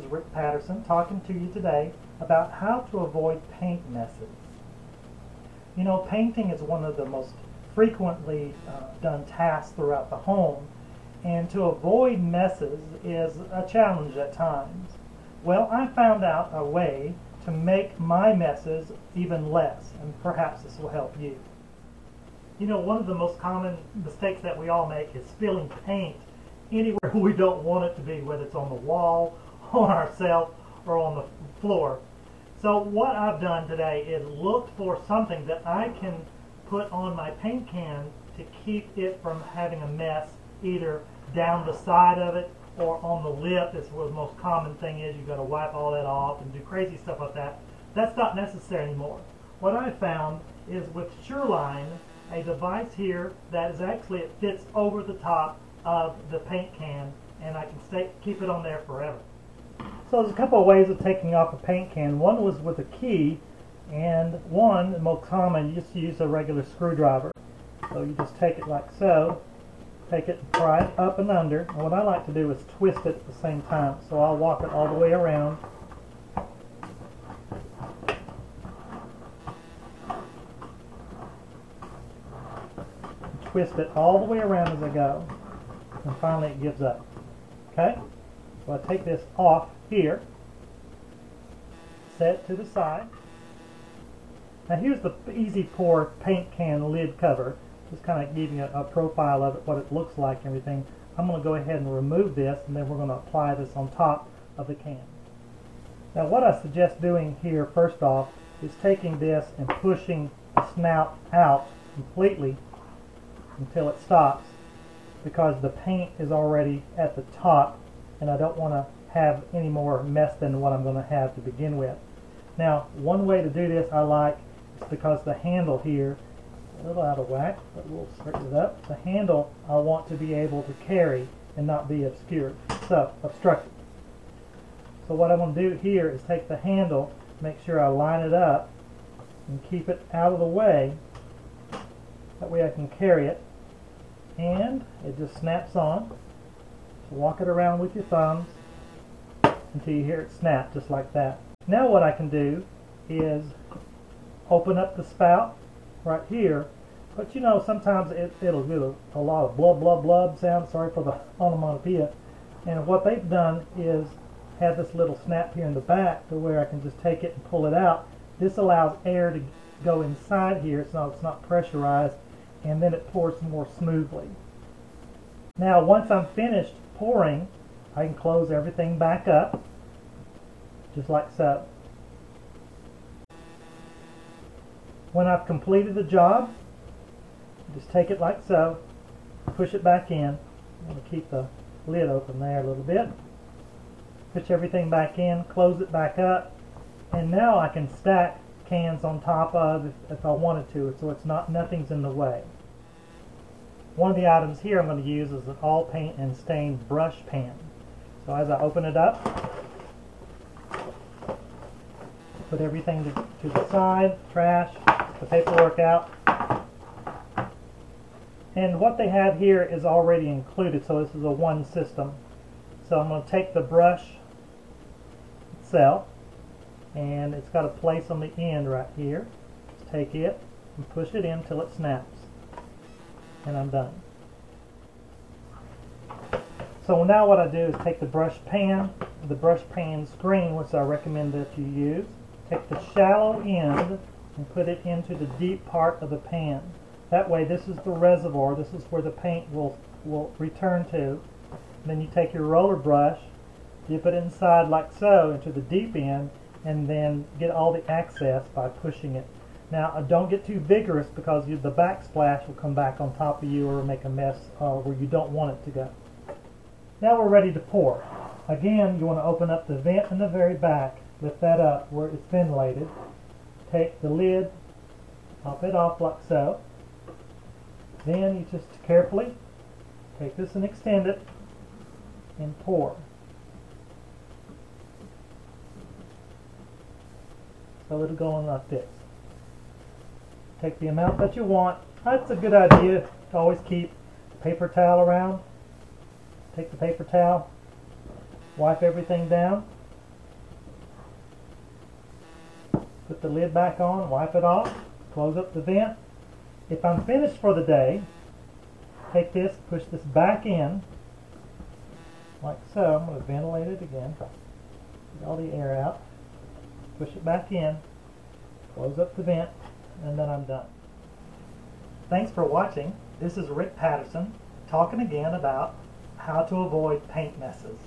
Rick Patterson talking to you today about how to avoid paint messes. You know, painting is one of the most frequently done tasks throughout the home, and to avoid messes is a challenge at times. Well, I found out a way to make my messes even less, and perhaps this will help you. You know, one of the most common mistakes that we all make is spilling paint anywhere we don't want it to be, whether it's on the wall, on ourselves, or on the floor. So what I've done today is looked for something that I can put on my paint can to keep it from having a mess, either down the side of it or on the lip. Is where the most common thing is. You've got to wipe all that off and do crazy stuff like that. That's not necessary anymore. What I found is with Sureline, a device here that is actually, it fits over the top of the paint can, and I can keep it on there forever. So there's a couple of ways of taking off a paint can. One was with a key, and one, the most common, you just use a regular screwdriver. So you just take it like so, take it and pry it up and under, and what I like to do is twist it at the same time. So I'll walk it all the way around. Twist it all the way around as I go, and finally it gives up. Okay? So I take this off here, set it to the side. Now here's the easy pour paint can lid cover. Just kind of giving a profile of it, what it looks like and everything. I'm going to go ahead and remove this, and then we're going to apply this on top of the can. Now what I suggest doing here first off is taking this and pushing the snout out completely until it stops, because the paint is already at the top and I don't want to have any more mess than what I'm going to have to begin with. Now one way to do this I like is because the handle here is a little out of whack, but we'll straighten it up. The handle I want to be able to carry and not be obscured, so obstructed. So what I'm going to do here is take the handle, make sure I line it up and keep it out of the way. That way I can carry it, and it just snaps on. So walk it around with your thumbs until you hear it snap, just like that. Now what I can do is open up the spout right here, but you know, sometimes it'll do a lot of blub blub blub sound, sorry for the onomatopoeia, and what they've done is have this little snap here in the back to where I can just take it and pull it out. This allows air to go inside here, so it's not pressurized, and then it pours more smoothly. Now once I'm finished pouring, I can close everything back up, just like so. When I've completed the job, just take it like so, push it back in. I'm going to keep the lid open there a little bit. Push everything back in, close it back up, and now I can stack cans on top of if I wanted to, so it's nothing's in the way. One of the items here I'm going to use is an all paint and stain brush pan. So as I open it up, put everything to the side, trash, the paperwork out. And what they have here is already included, so this is a one system. So I'm going to take the brush itself, and it's got a place on the end right here. Just take it and push it in until it snaps, and I'm done. So now what I do is take the brush pan screen, which I recommend that you use, take the shallow end and put it into the deep part of the pan. That way, this is the reservoir, this is where the paint will return to. And then you take your roller brush, dip it inside like so into the deep end, and then get all the access by pushing it. Now don't get too vigorous, because the backsplash will come back on top of you or make a mess where you don't want it to go. Now we're ready to pour. Again, you want to open up the vent in the very back, lift that up where it's ventilated, take the lid, pop it off like so. Then you just carefully take this and extend it and pour. So it'll go on like this. Take the amount that you want. That's a good idea to always keep a paper towel around. Take the paper towel, wipe everything down, Put the lid back on, wipe it off, close up the vent. If I'm finished for the day, take this, push this back in, like so. I'm going to ventilate it again. Get all the air out. Push it back in, close up the vent, and then I'm done. Thanks for watching. This is Rick Patterson talking again about how to avoid paint messes.